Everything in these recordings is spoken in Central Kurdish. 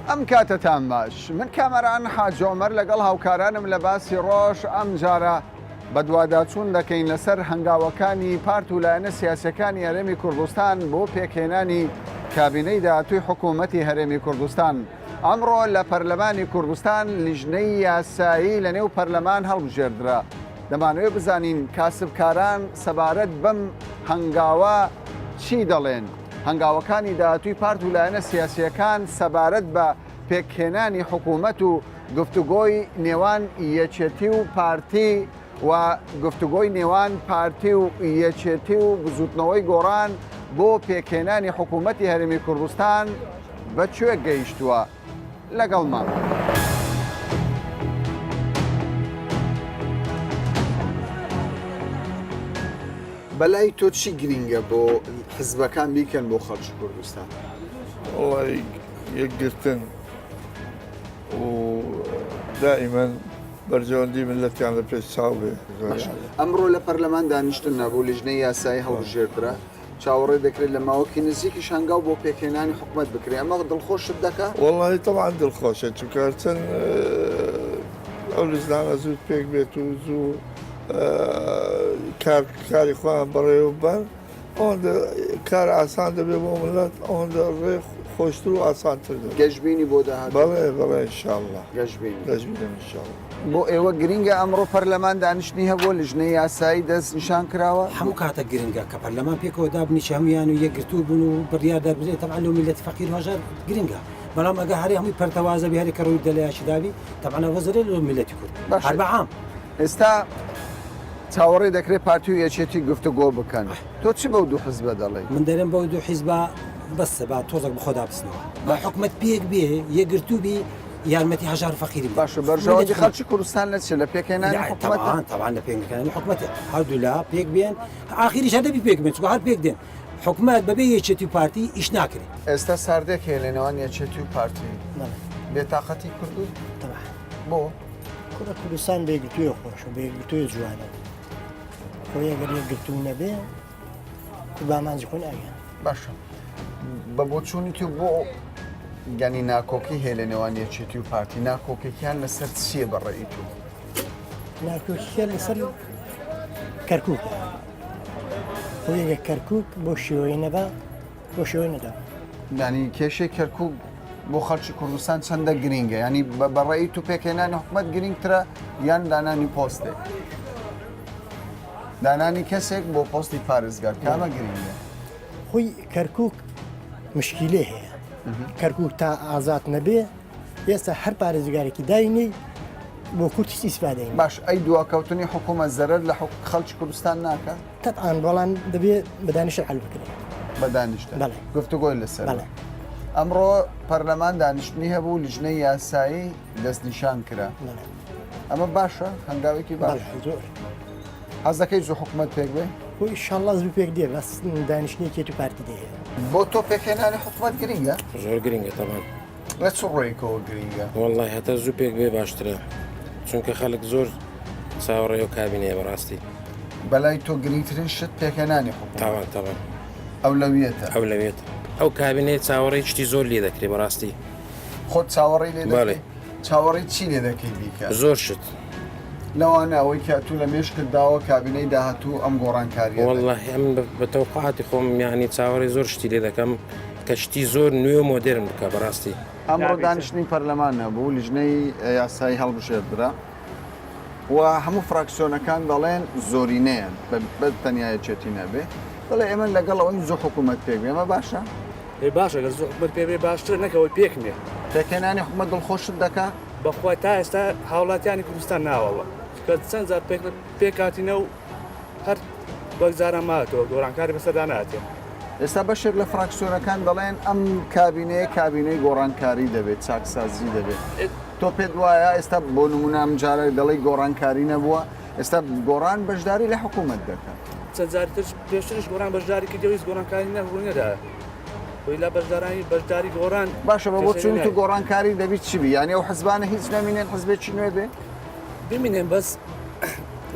ئەم کاتەتان باش من کامەران حاج عومەر لەگەڵ هاوکارانم لە باسی ڕۆژ ئەم جارە بە دوواداچوون دەکەین لەسەر هەنگاوەکانی پارت و لایەنە سیاسەکانی هەرێمی کوردستان بۆ پێکهێنانی کابینەی داهاتووی حکوومەتی هەرێمی کوردستان. ئەمڕۆ لە پەرلەمانی کوردستان لیژنەی یاسایی لە نێو پەرلەمان هەڵبژێردرا. دەمانوێت بزانین کاسبکاران سەبارەت بەم هەنگاوە چی دەڵێن؟ هەنگاوەکانی داهاتووی پارت و لایەنە سیاسیەکان سەبارەت بە پێکهێنانی حکوومەت و گفتوگۆی نێوان یەکێتی و پارتی و گفتوگۆی نێوان پارتی و یەکێتی و بزوتنەوەی گۆڕان بۆ پێکهێنانی حکوومەتی هەرێمی کوردستان بەکوێ گەیشتووە لەگەڵمان. بەلای تۆ چی گرینگە بۆ حزبەکان بیکەن بۆ خەڵکی کوردستان؟ وڵی یەکگرتن و دائیمەن بەرژەوەندی ملەتیان لە پێش چاو بێ. ئەمڕۆ لە پەرلەمان دانیشتن نەبوو لیژنەی یاسایی هەڵبژێردرا چاوەڕێ دەکرێت لە ماوەکی نزیکیش هەنگاو بۆ پێکهێنانی حکوومەت بکرێ. ئەمە دڵخۆشت دەکات؟ وڵی طبعا دڵخۆشە چونکە چەند ئەو لیژنانە زوو پێک بێت و زوو کاری خۆیان بەڕێوە بن ئەوەندە کار ئاسان دەبێت بۆ ملەت ئەوەندە ڕێ خۆشتر و ئاسانتر دەبێت. گەشتبینی بۆ داهات؟ بەڵێ بەڵێ ئینشاءڵڵا گەشتبینی ئینشاءڵڵا. بۆ ئێوە گرینگە ئەمڕۆ پەرلەمان دانیشتنی هەبوو لیژنەی یاسایی دەست نیشان کراوە؟ هەموو کاتە گرنگە کە پەرلەمان پێکەوە دابنیشە هەمویان و یەکگرتوو بوون و بڕیار دەربێت تەبعا لەو میلەتی فەقیر هەژار گرنگە. بەڵام ئەگە هەرێ هەمووی پەرتەوازە بێ هەرێ کە ڕووی دەلایەشی داوی تەبعا وەزەرێ لەو میلەتی کورد هەر بەعام. ئێستا چاوەڕێ دەکرێت پارتی و یەکێتی گفتوگۆ بکەن. تۆ چی بەو دوو حزبە دەڵێ؟ من دەرێن بەو دوو حیزبە بەسە با تۆزێک بە خۆدا بستنەوە بە حکومەت پێک بێ یەکگرتوو بی یارمەتی هەژار فەقیری باشە بەرژەوەندی خەڵکی کوردستان لە چ لە پێکهێنانی حکوومەت؟ تەبعا لە پێکهێنانی حکوومەت هەردوو لا پێک بێن ئاخریش هەردەبی پێک بێن چونکە هەر پێک دێن حکوومەت بەبێ یەکێتی و پارتی ئیش ناکرێت. ئێستا ساردێک هەیە لە نێوان یەکێتی و پارتی بێتاقەتی کردو؟ بۆ؟ کوردستان بێگرتوویە خۆش و بێگرتوویە جوانە خۆی ئەگەر یەکگرتوو نەبێ بامانجی خۆی ناگەن. باشە بە بۆچوونی تو بۆ گەنی ناکۆکی هەیە لە نێوان یەکێتی و پارتی ناکۆکێکیان لەسەر چییە بەڕێی تو؟ ناکۆکیە لەسەر کەرکووکە خۆی ئەگەر کەرکووک بۆ شێوەی نەبا بۆ شێوەی نەدا. ینی کێشەی کەرکووک بۆ خەڵکی کوردستان چەندە گرینگە؟ ینی بەڕێی تو پێکهێنانی حکوومەت گرینگترە یان دانانی پۆستێک؟ دانانی کەسێک بۆ پۆستی پارێزگار کامە گرینگە؟ خۆی کەرکووک مشکیلێ هەیە کەرکووک تا ئازاد نەبێ ئێستا هەر پارێزگارێکی داینی بۆ کورتی ئیسپادەین. باش ئەی دواکەوتنی حکوومەت زەرەر لە خەڵکی کوردستان ناکە؟ تەبعاً بەڵام دەبێت بەدانیشە حەل بکرێت. بەدانیشتە گفتوگۆی لەسەر. ئەمڕۆ پەرلەمان دانیشتنی هەبوو لیژنەی یاسایی دەستنیشان کرا. ئەمە باشە هەنگاوێکی باش زۆر حەز دەکەی زوو حکوومەت پێک بێ؟ خۆی ئینشاءڵڵا زوو پێک دێ بەس دانیشتنی یەکێتی و پارتی دێ. بۆ تۆ پێکهێنانی حکوومەت گرینگە؟ زۆر گرینگە تەبان. لە چ ڕۆیکەوە گرینگە؟ وەڵڵای هەتا زوو پێک بێ باشترە چونکە خەڵک زۆر چاوەڕێ و کابینەیە بەڕاستی. بەلای تۆ گرنگترین شت پێکهێنانی حکوومەت؟ تەبان ئەولەویەتە. ئەو کابینەیە چاوەڕێی شتی زۆر لێ دەکرێت بەڕاستی. خۆت چاوەڕێی لێ دەکەی؟ چاوەڕێی چی لێ دەکەی بیکە؟ زۆر شت لەوانە ئەوەی کە تو لە مێشکرداوە کابینەی داهاتوو ئەم گۆڕانکاریە. وەڵڵاهی ئەم بەتەوقعاتی خۆم یانی چاوەڕێی زۆر شتی لێ دەکەم کە شتی زۆر نوێ مۆدرن بکە بەڕاستی. ئەمڕۆ دانیشتنی پەرلەمانە بوو لیژنەی یاسایی هەڵبژێردرا و هەموو فراکسیۆنەکان دەڵێن زۆرینەیەن بە تەنیا یەکێتی نەبێ دەڵێ ئێمە لەگەڵ ئەوەی زۆر حکوومەت پێک بێ. ئەمە باشە؟ باشە گە زۆر حکوومەت پێ بێ باشتر نەکەوەی پێک نییە. پێکهێنانی حکوومەت دڵخۆشت دەکات؟ بەخوای تا ئێستا هاوڵاتیانی کوردستان ناوەوە کە چەند جار پێکاتینە و هەر وەکجارە ماتەوە گۆڕانکاری بەسەردا ناتێ. ئێستا بەشێک لە فراکسیۆنەکان دەڵێن ئەم کابینەیە کابینەی گۆڕانکاری دەبێت چاکسازی دەبێت. تۆ پێت وایە ئێستا بۆ نمونە ئەم جارە دەڵێ گۆڕانکاری نەبووە ئێستا گۆڕان بەشداری لە حکوومەت دەکات؟ چەند جاری تر پێشترش گۆڕان بەشداری کردەوەی گۆڕانکاری نەبوونەدا خۆی لە بەشداری گۆڕان. باشە بە بۆ چون تو گۆڕانکاری دەبیت چی بی؟ یعنی ئەو حزبانە هیچ نامینێن حزبێکی نوێ بێ؟ ببینێن بەس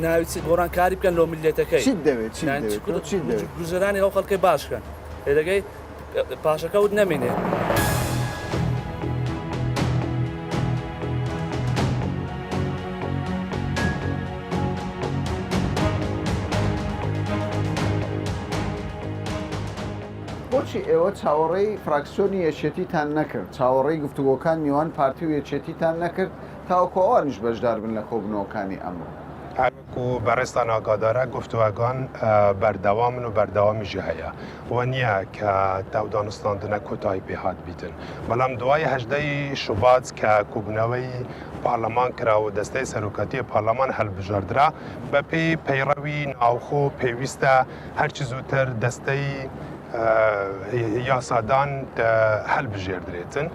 ناوی گۆڕانکاری بکەن لۆ میلەتەکەی. چیت دەوێت گوزەرانی ئەو خەڵکی باشکەن لێدەگەی پاشەکەوت نەمێنێ. بۆچی ئێوە چاوەڕێی فراکسیۆنی یەکێتیتان نەکرد چاوەڕێی گفتوگۆکان میوان پارتی و یەکێتیتان نەکرد تاوەکو ئەوانش بەشدار بن لە کۆبنەوەکانی ئەمڕۆ و بەڕێستان ئاگادارە گفتووەگان بەردەوامن و بەردەوامیژی هەیە و نییە کە داودانستاندنە کۆتایی پێهات بیتن بەڵام دوای هەژدەی شوبات کە کوبنەوەی پارلەمان کرا و دەستەی سەرۆکەتی پارلەمان هەڵبژاردرا بە پێی پەیڕەوی ناوخۆ پێویستە هەرچی زووتر دەستەی یاسادان هەڵبژێردرێتن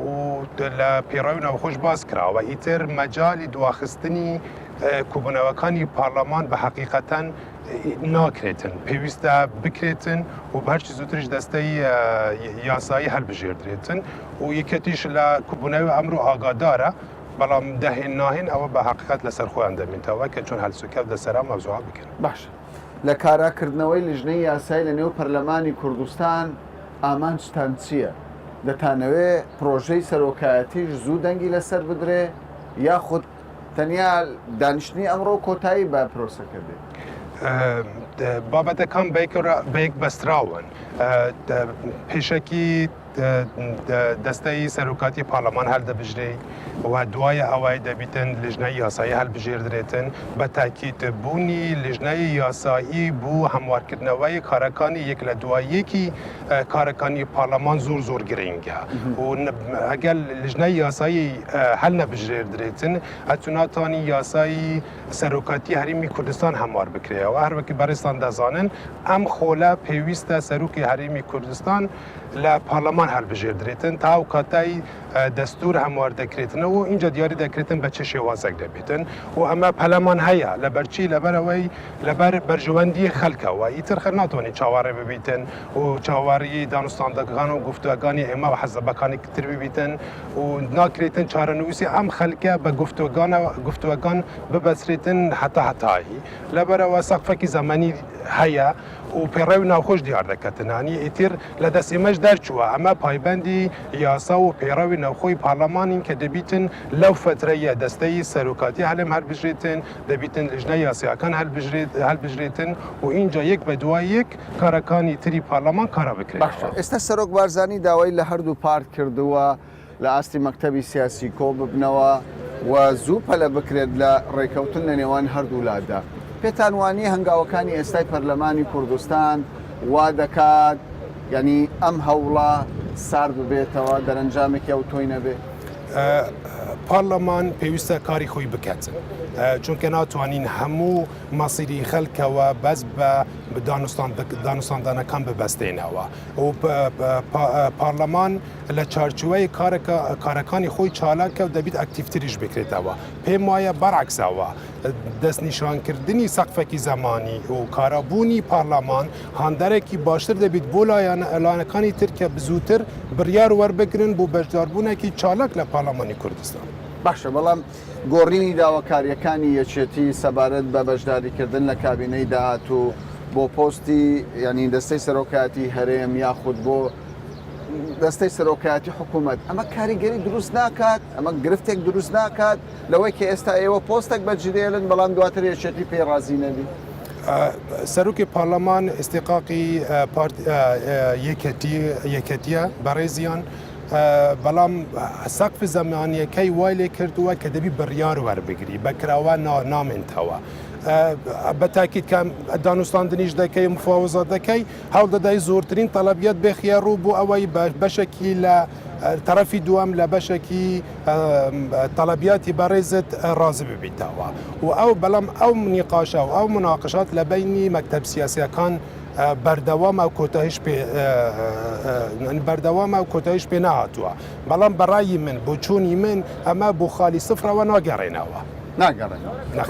و لە پێڕەوی ناوخۆش باز کراوە ئیتر مەجای دواخستنی کوبنەوەکانی پارلەمان بە حقیقەتەن ناکرێتن پێویستە بکرێتن و بەرچی زووترش دەستەی یاسایی هەڵبژێردرێتن و یەکەتیش لە کوبنەوەی ئەمڕۆ ئاگادارە بەڵام دەهێن ناهێن ئەوە بە حقیقەت لەسەر خۆیان دەمێنێتەوە کە چۆن هەلسوکەوت لەسەرا مەوزوعە بکەن باش لە کاراکردنەوەی لیژنەی یاسایی لە نێو پەرلەمانی کوردستان ئامانجتان چییە؟ دەتانەوێت پرۆژەی سەرۆکایەتیش زوو دەنگی لەسەر بدرێ یاخود تەنیا دانیشتنی ئەمڕۆ کۆتایی با پرۆسەکە بێت؟ بابەتەکان بەیەک بەستراون پێشەکی دەستەی سەرۆکاتی پارلەمان هەڵدەبژرێ و دوایە ئەوەی دەبیتن لیژنەی یاسایی هەڵبژێردرێتن بە تاکید بوونی لیژنەی یاسایی بوو هەموارکردنەوەی کارەکانی یەک لە دوایەکی کارەکانی پارلەمان زۆر گرنگە و ئەگەر لیژنەی یاسایی هەل نەبژێردرێتن ئەتوناتانی یاسایی سەرۆکاتی هەرێمی کوردستان هەموار بکرێەوە هەروەکی بەڕێستان دەزانن ئەم خۆلە پێویستە سەرۆکی هەرێمی کوردستان لە پارلەمان هەڵبژێردرێتن تا و کاتای دەستور هەموار دەکرێتنەوە و اینجا دیاری دەکرێتن بە چه شێوازێک دەبێتن و ئەمە پەلەمان هەیە لەبەرچی لەبەرەوەی لەبەر بەرژەوەندی خەڵکەوە ئیتر خەر ناتوانێت چاوەڕێ ببیتن و چاوەڕێی دانوستاندەکان و گفتوگانی ئێمە و حەزەبەکانی تر ببیتن و ناکرێتن چارەنووسی ئەم خەڵکە بە گفتوگان ببەسرێتن هەتایی لەبەرەوە سەقفێکی زەمانی هەیە و پێڕەوی ناوخۆش دیار دەکەتنانی ئیتر لە دەستێمەش دەرچووە ئەمە پایبەندی یاسا و پێڕەوی ناوخۆی پارلەمانین کە دەبیتن لەو فترەیە دەستەی سەرۆکاتی هەلم هەڵبژێتن دەبیتن لیژنەی یاسیەکان هەڵبژێتن و اینجا یەک بە دوای یەک کارەکانی تری پارلەمان کارە بکرێت. ئێستا سەرۆک بارزانی داوای لە هەردوو پارت کردووە لە ئاستی مەکتەبی سیاسی کۆ ببنەوە و زوو پەلە بکرێت لە ڕێکەوتن لە نێوان هەردوو لادا. پێتان وانی هەنگاوەکانی ئێستای پەرلەمانی کوردستان وا دەکات یعنی ئەم هەوڵە سارد ببێتەوە دەرەنجامێکی ئەو تۆی نەبێ؟ پارلەمان پێویستە کاری خۆی بکاتن چونکە ناتوانین هەموو مەسیری خەڵکەوە بەس بە دانوستاندانەکان ببەستێنەوە و پارلەمان لە چارچوەی کارەکانی خۆی چالاکە و دەبیت ئەکتیڤتریش بکرێتەوە پێم وایە بەرعکسەوە دەستنیشانکردنی سەقفێکی زەمانی و کارەبوونی پارلەمان هاندەرێکی باشتر دەبیت بۆ لایەنەکانی تر کە زووتر بڕیار وەربگرن بۆ بەشداربوونێکی چالاک لە پارلەمانی کوردستان. باشە بەڵام گۆڕینی داواکاریەکانی یەکێتی سەبارەت بە بەشداریکردن لە کابینەی داهاتوو بۆ پۆستی ینی دەستەی سەرۆکایەتی هەرێم یاخود بۆ دەستەی سەرۆکایەتی حکوومەت ئەمە کاریگەری دروست ناکات ئەمە گرفتێک دروست ناکات لەوەی کە ئێستا ئێوە پۆستێک بەجدێڵن بەڵام دواتر یەکێتی پێڕازی نەبی. سەرۆکی پارلەمان ئێستێقاقی یەکەتیە بەڕێزیان بەڵام سەقف زەمانیەکەی وای لێ کردووە کە دەبی بڕیار وەربگری بەکراوە نامێنتەوە بە تاکید کە دانوستاندنیش دەکەی مفاوزە دەکەی هەوڵ دەدای زۆرترین تەڵەبیات بێخیە ڕوو بۆ ئەوەی بەشێکی لە تەرەفی دووەم لە بەشێکی تەڵەبیاتی بەڕێزت ڕازی ببیتەوە و ئەو بەڵام ئەو نیقاشە و ئەو مناقشات لە بینی مەکتەب سیاسیەکان بەردەوامە و کۆتاییش پێ نهاتووە بەڵام بەڕایی من بۆ چوونی من ئەمە بۆ خالی سفرەوە ناگەڕێنەوە.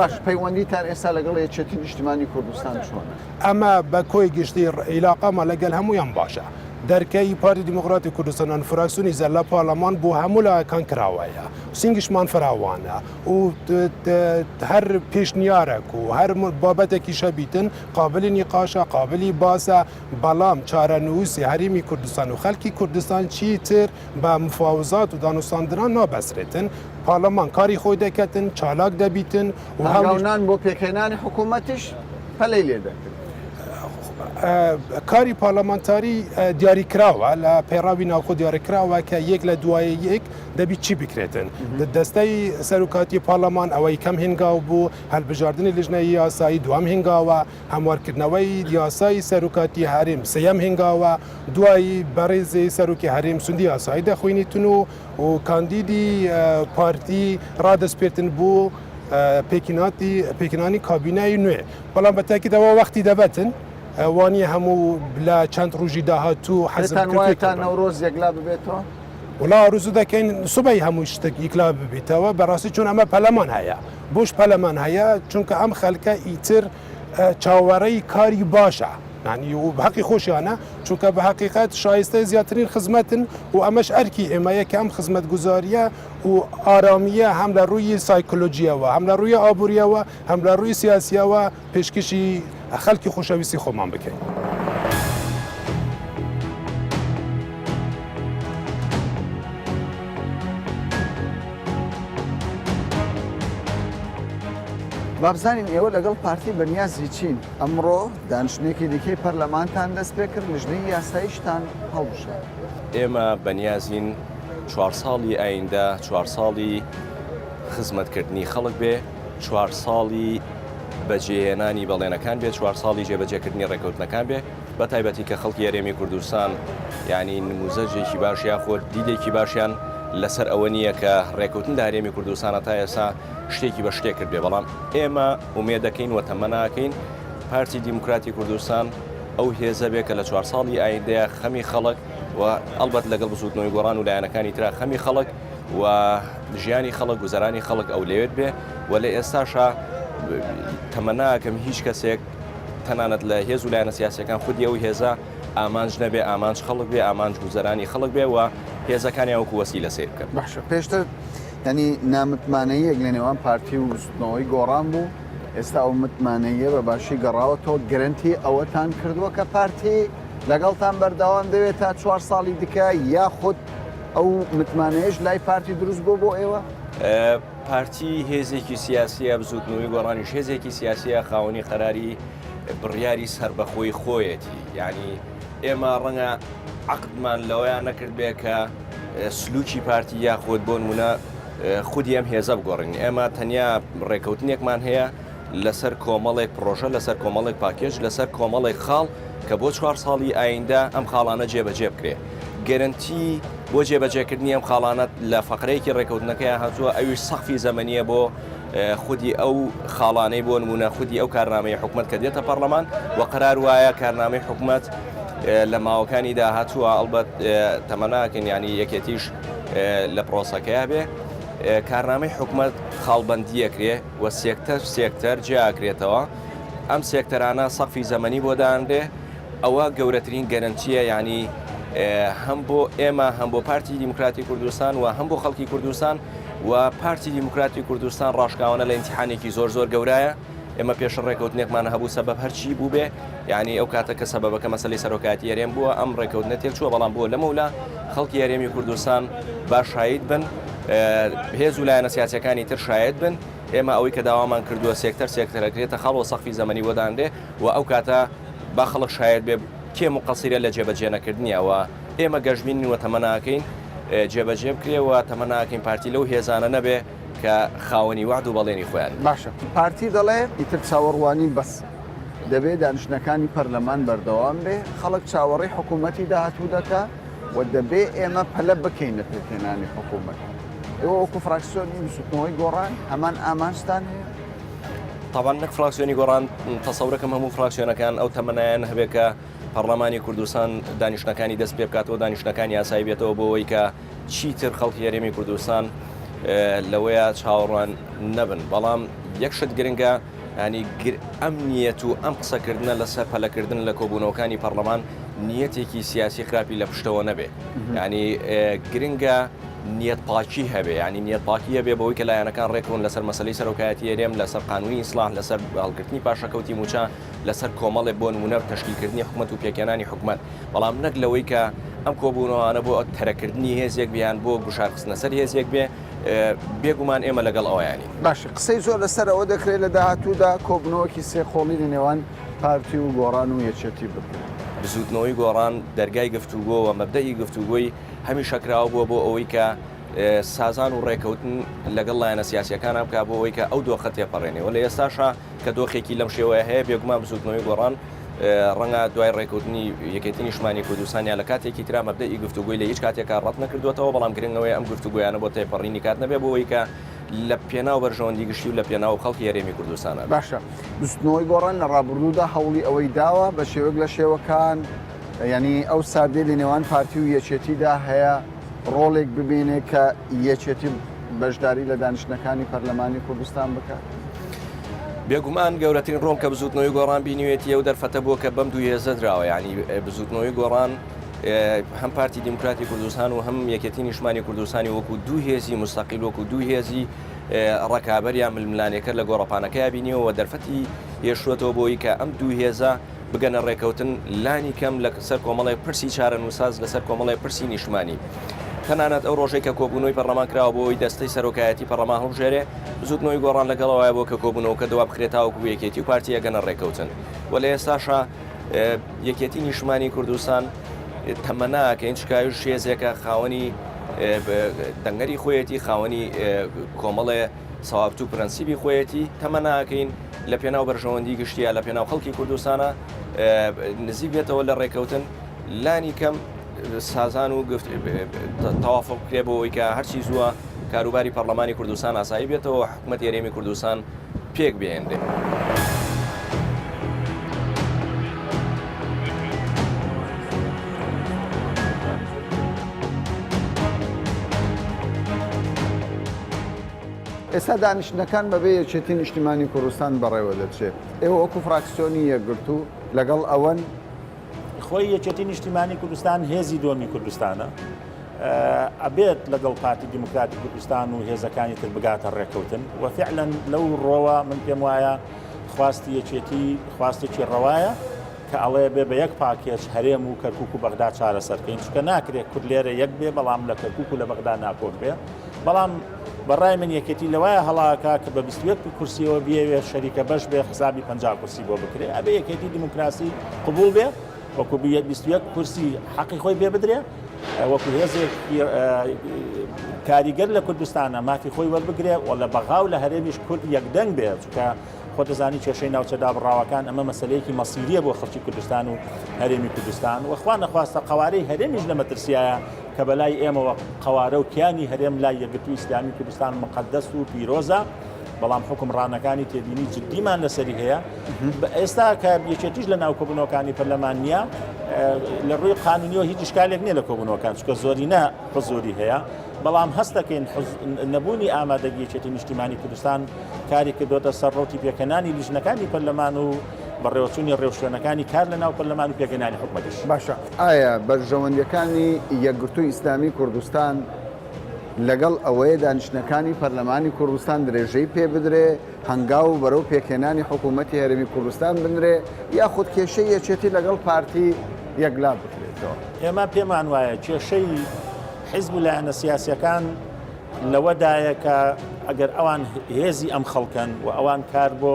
باش پەیوەندیتان ئێستا لەگەڵ یەکێتی نیشتیمانی کوردستان چۆنە؟ ئەمە بە کۆی گشتی عیلاقەمە لەگەڵ هەموویان باشە دەرکەی پارتی دیموکراتی کوردستان فراکسیۆنی زەر لە پارلەمان بۆ هەموو لایەکان کراوەیە سینگشمان فراوانە و هەر پێشنیارێک و هەر بابەتێکی شەبیتن قابلی نیقاشە قابلی باسە بەڵام چارەنووسی هەرێمی کوردستان و خەڵکی کوردستان چیتر بە مفاوزات و دانوستاندنان نابەسرێتن پارلەمان کاری خۆی دەکەتن چالاک دەبیتن و هەڵاونان بۆ پێکهێنانی حکوومەتیش پەلەی لێ دەکرد. کاری پارلەمانتاری دیاریکراوە لە پێڕاوی ناوخۆ دیاریکراوە کە یەک لە دوایە یەک دەبی چی بکرێتن دەستەی سەرۆکاتی پارلەمان ئەوەی کەم هێنگاو بوو هەلبژاردننی لیژنەی یاسایی دوام هێنگاوە هەموارکردنەوەی یاسایی سەرۆکاتی هەرێم سەیەم هێنگاوە دوایی بەڕێزی سەرۆکی هەرێم سوندی یاسایی دەخوێنیتن و کاندیدی پارتی ڕادەسپێتن بوو پێکینانی کابینای نوێ بەڵام بەتاکیدەوە وەختی دەبەتن وانی هەموو لە چەند ڕۆژی داهاتوو حەزتان وایە نەورۆز یەکلا ببێتەوە؟ وڵا ڕوزو دەکەین سوبەی هەموو شتێک ئیکلا ببیتەوە بەڕاستی چون ئەمە پەلەمان هەیە بۆش پەلەمان هەیە چونکە ئەم خەلکە ئیتر چاوەڕێی کاری باشە ینی و بەحقی خۆشیانە چونکە بە حقیقت شایستە زیاترین خزمەتن و ئەمەش ئەرکی ئێمەیە کە ئەم خزمەت گوزاریە و ئارامیە هەم لە ڕووی سایکۆلۆژیەوە هەم لە ڕووی ئابوووریەوە هەم لە ڕووی سیاسیەوە پێشکەشی خەڵکی خۆشەویستی خۆمان بکەین. بابزانین ئێوە لەگەڵ پارتی بەنیازی چین ئەمڕۆ دانیشتێکی دیکەی پەرلەمانتان دەست پێ کرد لیژنەی یاساییشتان هەڵبژە. ئێمە بەنیازین 4 ساڵی ئایندە 4 ساڵی خزمەتکردنی خەڵک بێ 4 ساڵی بەجێهێنانی بەڵێنەکان بێت 4 ساڵی جێبەجێکردنی ڕێکەوتنەکان بێ بە تایبەتی کە خەڵکی هەرێمی کوردستان یعنی نموزەجێکی باش یاخۆ دیدێکی باشیان لەسەر ئەوە نییە کە ڕێکەوتن لە هەرێمی کوردستانە تا ئێستا شتێکی بە شتێک کرد بێ بەڵام ئێمە ومێ دەکەین و تەمە ناکەین پارتی دیموکراتی کوردستان ئەو هێزە بێ کە لە 4 ساڵی ئایندەیە خەمی خەڵک و ئەلبەت لەگەڵ بزوتنەوەی گۆڕان و لایەنەکانی ترا خەمی خەڵک و ژیانی خەڵک گوزەرانی خەڵک ئەو لەوێت بێ و لە ئێستاشا تەمە ناکەم هیچ کەسێک تەنانەت لە هێز و لایەنە سیاسەکان خودی ئەو هێزە ئامانج نەبێ ئامانج خەڵک بێ ئامانج گوزەرانی خەڵک بێ و هێزەکانی ئەوکو وەسی لە سیر بکەن. باشە پێشتر ینی نامتمانەیەک لە نێوان پارتی و وزوتنەوەی گۆڕان بوو ئێستا ئەو متمانەیە بە باشی گەڕاوەتەوە گرنتی ئەوەتان کردووە کە پارتی لەگەڵتان بەردەوام دەوێت تا 4 ساڵی دیکە یاخود ئەو متمانەیەش لای پارتی دروست بۆ بۆ ئێوە؟ پارتی هێزێکی سیاسیە بزوتنەوەی گۆڕانیش هێزێکی سیاسیە خاوەنی قەراری بڕیاری سەربەخۆی خۆیەتی یعنی ئێمە ڕەنگە عقدمان لەوەیان نەکرد بێ کە سلوکی پارتی یاخۆت بۆ نمونە خودی ئەم هێزە بگۆڕین ئێمە تەنیا ڕێکەوتنێکمان هەیە لەسەر کۆمەڵێک پرۆژە لەسەر کۆمەڵێک پاکێژ لەسەر کۆمەڵێک خاڵ کە بۆ 4 ساڵی ئایندە ئەم خاڵانە جێبەجێ بکرێ گەرنتی بۆ جێبەجێکردنی ئەم خاڵانەت لە فەقرەیەکی ڕێکەوتنەکەی هاتووە ئەویش سەقفی زەمەنیە بۆ خودی ئەو خاڵانەی بۆ نمونە خودی ئەو کارنامەی حکوومەت کە دێتە پەرلەمان و قەرار وایە کارنامەی حکوومەت لە ماوەکانی داهاتووە ئەڵبەت تەمەناکەن ینی یەکێتیش لە پرۆسەکەیا بێ کارنامەی حکوومەت خاڵبەندیەکرێ و سێکتەر جیاکرێتەوە ئەم سێکتەرانە سەقفی زەمەنی بۆ دانرێ ئەوە گەورەترین گەرنتیە ینی هەم بۆ ئێمە هەم بۆ پارتی دیموکراتی کوردستان و هەم بۆ خەڵکی کوردستان و پارتی دیموکراتی کوردستان ڕاشکاوانە لە ئیمتیحانێکی زۆر گەورایە ئێمە پێش ڕێکەوتنێکمان هەبوو سەبەب هەرچی بوو بێ یعنی ئەو کاتە کە سەبەبەکە مەسەلەی سەرۆکاتی هەرێم بووە ئەم ڕێکەوتنە تێک چووە بەڵام بۆ لەمەولا خەڵکی هەرێمی کوردستان باش شاید بن هێز و لایەنە سیاسەکانی تر شاید بن ئێمە ئەوەی کە داوامان کردووە سێکتەرەکرێتە خەڵ و سەقفی زەمەنی وەدانرێ و ئەو کاتە با خەڵک شاید بێ کێ مقەسیرە لە جێبەجێنەکردنیەوە ئێمە گەژبین و تەمە ناکەین جێبەجێ بکرێەوە تەمە ناکەین پارتی لەو هێزانە نەبێ کە خاوەنی وعد و بەڵێنی خۆیان باشە پارتی دەڵێ ئیتر چاوەڕوانی بەس دەبێت دانیشتەکانی پەرلەمان بەردەوام بێ خەڵک چاوەڕێی حکوومەتی داهاتوو دەکە و دەبێ ئێمە پەلە بکەین لە پێکهێنانی حکوومەت ئێوە وەکو فراکسیۆنی وزوتنەوەی گۆڕان هەمان ئامانجتان هەیە؟ طبعا نەک فراکسیۆنی گۆڕان تەسەورەکەم هەموو فراکسیۆنەکان ئەو تەمەنایان هەبێ کە پەرلەمانی کوردستان دانیشتەکانی دەست پێ بکاتەوە دانیشتەکانی یاسایی بێتەوە بۆەوەی کە چیتر خەڵکی هەرێمی کوردستان لەوەیە چاوەڕوان نەبن بەڵام یەک شت گرنگە ینی ئەم نیەت و ئەم قسەکردنە لەسەر پەلەکردن لە کۆبوونەوەکانی پەرلەمان نیەتێکی سیاسی خراپی لە پشتەوە نەبێ ینی گرنگە نیەت پاکی هەبێ ینی نیەت پاکیە بێ بەوەی کە لایەنەکان ڕێکڕون لەسەر مەسەلەی سەرۆکایەتی هەرێم لەسەر قانونی ئیسلاح لەسەر هەڵگرتنی پاشەکەوتی موچە لەسەر کۆمەڵێک بۆ نمونە تەشکیلکردنی حکوومەت و پێکێنانی حکوومەت بەڵام نەک لەوەی کە ئەم کۆبوونەوەانە بۆ تەرەکردنی هێزێک بیان بۆ گوشارخستنە سەر هێزێک بێ بێگومان ئێمە لەگەڵ ئەویانی باش قسەی زۆر لەسەر ئەوە دەکرێت لە داهاتوودا کۆبنەوەکی سێخۆڵی لە نێوان پارتی و گۆڕان و یەکێتی بکرێت. بزوتنەوەی گۆڕان دەرگای گفتوگۆ و مەبدەئی گفتوگۆی هەمی شەکراوە بووە بۆ ئەوەی کە سازان و ڕێکەوتن لەگەڵ لایەنە سیاسیەکانە بکە بۆ ئەوەی کە ئەو دۆخە تێپەڕێنێ و لە ئێستاشە کە دۆخێکی لەم شێوەیە هەیە بێگومان بزوتنەوەی گۆڕان ڕەنگە دوای ڕێکەوتنی یەکێتی نیشتمانی کوردستانیا لە کاتێکی ترا مەبدەئی گفتوگۆی لە هیچ کاتێکا ڕەت نەکردوێتەوە بەڵام گرنگەوەی ئەم گفتوگۆیانە بۆ تێپەڕینی کات نەبێ بۆ ئەوەی کە لە پێناو بەرژەوەندی گشتی و لە پێناو خەڵکی هەرێمی کوردستانە. باشە بستنەوەی گۆڕان لە ڕابردوودا هەوڵی ئەوەی داوە بە شێوەک لە شێوەکان ینی ئەو سادێ لە نێوان پارتی و یەکێتیدا هەیە ڕۆڵێک ببینێ کە یەکێتی بەشداری لە دانیشتەکانی پەرلەمانی کوردستان بکات. بێگومان گەورەترین ڕۆڵ کە بزوتنەوەی گۆڕان بینیوێتی ئەو دەرفەتە بووە کە بەم دوو هێزە درراوە ینی بزوتنەوەی گۆڕان هەم پارتی دیموکراتی کوردستان و هەم یەکێتی نیشتمانی کوردستانی وەکو دوو هێزی مستەقیل وەکو دوو هێزی ڕکابەریان ململانێکرد لە گۆڕەپانەکەی بینیەوە دەرفەتی هێشتوێتەوە بۆی کە ئەم دوو هێزە بگەنە ڕێکەوتن لانی کەم لە سەر کۆمەڵی پرسی چارەنووساز لەسەر کۆمەڵی پرسی نیشتمانی. تەنانەت ئەو ڕۆژێک کە کۆبوونەوەی پەرلەمان کراوە بۆی دەستەی سەرۆکایەتی پەرلەمان هەڵبژێرێ بزوتنەوەی گۆڕان لەگەڵەوەیە بۆ کە کۆبوونەوە کە دەوا بخرێتاوەکو یەکێتی و پارتیە گەنە ڕێکەوتن و لە ئێستاشە یەکێتی نیشتمانی کوردستان تەمەناکە هیچ کاوی شێزێکە خاوەنی دەنگەری خۆیەتی خاوەنی کۆمەڵێ سەوابت و پرەنسیبی خۆیەتی تەمەناکەین لە پێناو بەرژەوەندی گشتیە لە پێناو خەڵکی کوردستانە نزیک بێتەوە لە ڕێکەوتن لانی کەم سازان و تەوافق بکرێ بۆ ئەوەی کە هەرچی زووە کاروباری پەرلەمانی کوردستان ئاسایی بێتەوە حکوومەتی هەرێمی کوردستان پێک بێنرێ. ئێستا دانیشتەکان بەبێ یەکێتی نیشتیمانی کوردستان بەڕێوە دەچێت. ئێوە وەکو فراکسیۆنی یەکگرتو لەگەڵ ئەوەن خۆی یەکێتی نیشتیمانی کوردستان هێزی دۆمی کوردستانە ئەبێت لەگەڵ پارتی دیموکراتی کوردستان و هێزەکانی تر بگاتە ڕێکەوتن و فعلەن لەو ڕۆوە من پێم وایە خواستی یەکێتی خواستێکی ڕەوایە کە ئەڵێ بێ بە یەک پاکێج هەرێم و کەرکووک و بەغدا چارەسەرکەین چکە ناکرێت کورد لێرە یەک بێ بەڵام لە کەرکووک و لە بەغدا ناکۆک بێ بەڵام بەڕای من یەکێتی لەوایە هەڵاکە کە بە 21 کورسیەوە بێوێ شەریکە بەش بێ حسابی 50 کورسی بۆ بکرێ ئەبێ یەکێتی دیموکراسی قبول بێ وەکو 21 کورسی حەقی خۆی بێ بدرێ وەکو هێزێک کاریگەر لە کوردستانە مافی خۆی وەربگرێ و لە بەغاو لە هەرێمیش کورد یەکدەنگ بێ چکە خۆ دەزانی کێشەی ناوچەدا بڕاوەکان ئەمە مەسەلەیەکی مەسیریە بۆ خەڵکی کوردستان و هەرێمی کوردستان وەخوا نەخواستە قەوارەی هەرێمیش لە مەترسیایە کە بەلای ئێمەوە قەوارە و کیانی هەرێم لای یەکگرتووی ئیسلامی کوردستان مقەدەس و پیرۆزە بەڵام حکمڕانەکانی تێبینی جدیمان لەسەری هەیە ئێستا کە یەکێتیش لە ناو کۆبوونەوەکانی پەرلەمان نییە لە ڕووی قانونیەوە هیچ شکالێک نییە لە کۆبوونەوەکان چکە زۆری نە حزوری هەیە بەڵام هەستەکەین نەبوونی ئامادەگی یەکێتی نیشتیمانی کوردستان کاری کردوتە سەر ڕۆتی پێکەنانی لیژنەکانی پەرلەمان و بەڕێوەچوونی ڕێوشوێنەکانی کار لە ناو پەرلەمان و پێکەنانی حکومەتیش. باشە ئایا بەرژەوەندیەکانی یەکگرتووی ئیسلامی کوردستان لەگەڵ ئەوەیە دانیشتەکانی پەرلەمانی کوردستان درێژەی پێ بدرێ هەنگاو بەرەو پێکێنانی حکوومەتی هەرێمی کوردستان بنرێ یاخود کێشەی یەکێتی لەگەڵ پارتی یەکلا بکرێتەوە؟ ئێمە پێمان وایە کێشەی حیزب و لایەنە سیاسیەکان لەوەدایە کە ئەگەر ئەوان هێزی ئەم خەڵکن و ئەوان کار بۆ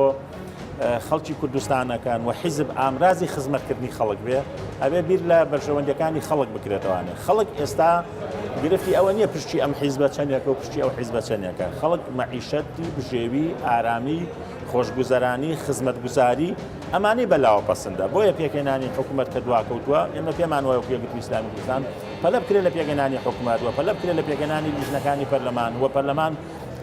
خەڵکی کوردستانەکان و حیزب ئامرازی خزمەتکردنی خەڵک بێ ئەبێ بیر لە بەرژەوەندەکانی خەڵک بکرێتەوانێ خەڵک ئێستا گرفتی ئەوە نییە پشتی ئەم حیزبە چەندێکە و پشتی ئەو حیزبە چەندێکە خەڵک مەعیشەتی بژێوی ئارامی خۆشگوزەرانی خزمەتگوزاری ئەمانەی بەلاوە پەسەندە بۆیە پێکێنانی حکوومەت کە دواکەوتووە ئێمە پێمان وایە یەکگرتووی ئیسلامی کوردستان پەلە بکرێت لە پێکێنانی حکوومەت و پەلە بکرێت لە پێکێنانی لیژنەکانی پەرلەمان و پەرلەمان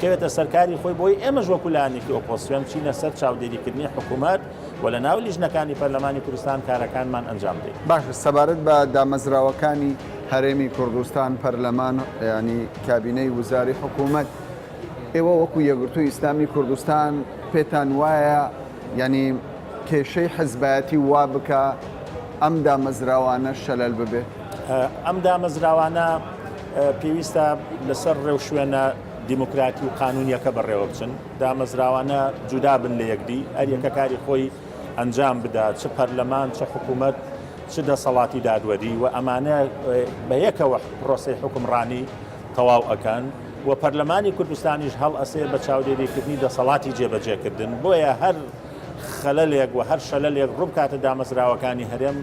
کەوێتە سەرکاری خۆی بۆی ئێمەش وەکو لایەنێکی ئۆپۆزیسیۆن چینە سەر چاودێریکردنی حکوومەت و لە ناو لیژنەکانی پەرلەمانی کوردستان کارەکانمان ئەنجام بدەین. باشە سەبارەت بە دامەزراوەکانی هەرێمی کوردستان پەرلەمان ینی کابینەی وزاری حکوومەت ئێوە وەکو یەکگرتووی ئیسلامی کوردستان پێتان وایە ینی کێشەی حزبایەتی وا بکە ئەم دامەزراوانە شەلەل ببێت؟ ئەم دامەزراوانە پێویستە لەسەر ڕێوشوێنە دیموکراتی و قانونیەکە بەڕێوە بچن دامەزراوانە جودا بن لە یەکدی ئەریەکە کاری خۆی ئەنجام بدات چ پەرلەمان چه حکوومەت چ دەسەڵاتی دادوەری و ئەمانە بە یەکەوە پرۆسەی حکومڕانی تەواو ئەکەن و پەرلەمانی کوردستانیش هەڵ ئەسێ بە چاودێریکردنی دەسەڵاتی جێبەجێکردن بۆیە هەر خەلەلێک و هەر شەلەلێک ڕووبکاتە دامەزراوەکانی هەرێم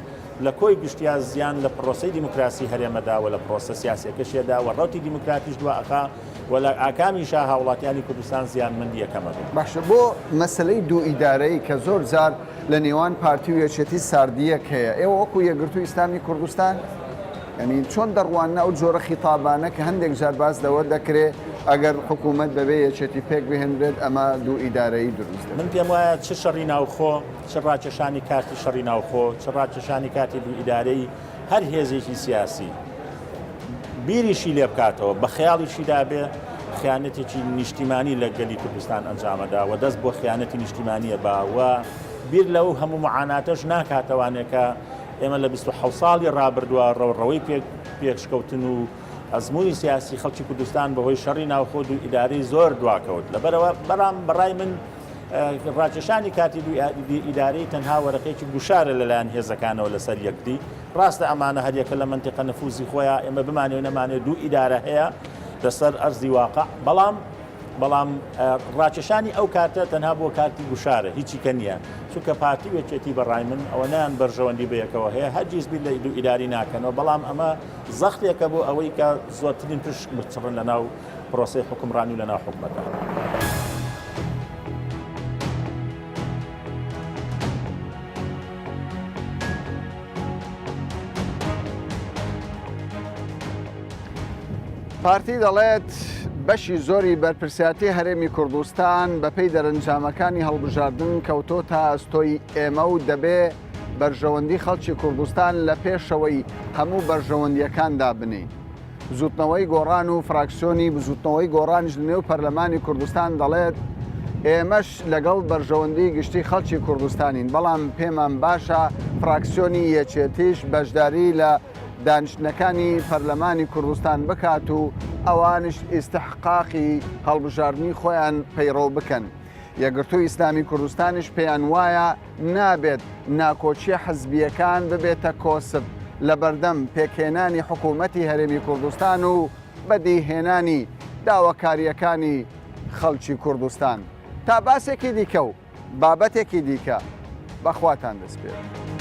لە کۆی گشتیا زیان لە پرۆسی دیموکراسی هەرێمەدا و لە پرۆسە سیاسەکەشێدا و ڕەوتی دیموکراتیش دو ئەخا و لە ئاکامیشا هاوڵاتیانی کوردستان زیانمەندی یەکەمە بێت. باشە بۆ مەسلەی دوو ئیدارەی کە زۆر جار لە نێوان پارتی و یەکێتی ساردیەک هەیە ئێوە وەکو یەکگرتووی ئیسلامی کوردستان ینی چۆن دەڕوانە ئەو جۆرە خیتابانە کە هەندێک جار باس لەوە دەکرێت ئەگەر حکوومەت بەبێ یەکێتی پێک بهێنرێت ئەمە دوو ئیدارەی دروست من پێم وایە چ شەڕی ناوخۆ چ ڕاکێشانی کارتی شەڕی ناوخۆ چ ڕاکێشانی کاتی دوو ئیدارەی هەر هێزێکی سیاسی بیریشی لێ بکاتەوە بە خەیاڵیشیدا بێ خیانەتێکی نیشتیمانی لە گەلی کوردستان ئەنجامەدا و دەست بۆ خیانەتی نیشتیمانیە باوە بیر لەو هەموو معاناتەش ناکاتەوانێکە ئێمە لە 27 ساڵی ڕابردووە ڕەوڕەوەی پێشکەوتن و ئەزمموی سیاسی خەڵکی کوردستان بەهۆی شەڕی ناوخۆ و ئیدارەی زۆر دواکەوت لەبەرەوە بەڕای من ڕاکێشانی کاتی ئیدارەی تەنها وەرەقەیەکی گوشارە لەلایەن هێزەکانەوە لەسەر یەکدی ڕاستە ئەمانە هەریەکە لە منتیقە نەفوزی خۆیان ئێمە بمانێ نەمانێت دوو ئیدارە هەیە لەسەر ئەرزی واقع بەڵام ڕاکێشانی ئەو کاتە تەنها بۆ کاتی گوشارە هیچی کە نییە چونکە پارتی وێچێتی بەڕای من ئەوە نان بەرژەوەندی بەیەکەوە هەیە هەرگیز بیر لە دوو ئیداری ناکەنەوە بەڵام ئەمە زەختێکە بۆ ئەوەی کە زۆرترین پشت بچڕن لەناو پرۆسەی حکومڕانی و لەناو حکومەتە. پارتی دەڵێت بەشی زۆری بەرپرسیاتی هەرێمی کوردستان بەپێی دەرەنجامەکانی هەڵبژاردن کەوتۆ تا ئەستۆی ئێمە و دەبێ بەرژەوەندی خەڵکی کوردستان لە پێشەوەی هەموو بەرژەوەندیەکاندا بنین. زوتنەوەی گۆڕان و فراکسیۆنی بزوتنەوەی گۆڕانیش لە نێو پەرلەمانی کوردستان دەڵێت ئێمەش لەگەڵ بەرژەوەندی گشتی خەڵکی کوردستانین بەڵام پێمان باشە فراکسیۆنی یەکێتیش بەشداری لە دانیشتنەکانی پەرلەمانی کوردستان بکات و ئەوانش ئیستحقاقی هەڵبژاردننی خۆیان پەیڕەو بکەن. یەکگرتووی ئیسلامی کوردستانیش پێیان وایە نابێت ناکۆچیە حەزبیەکان ببێتە کۆسب لە بەردەم پێکهێنانی حکوومەتی هەرێمی کوردستان و بەدیهێنانی داواکاریەکانی خەڵکی کوردستان. تا باسێکی دیکە و بابەتێکی دیکە بەخواتان دەست پێێت.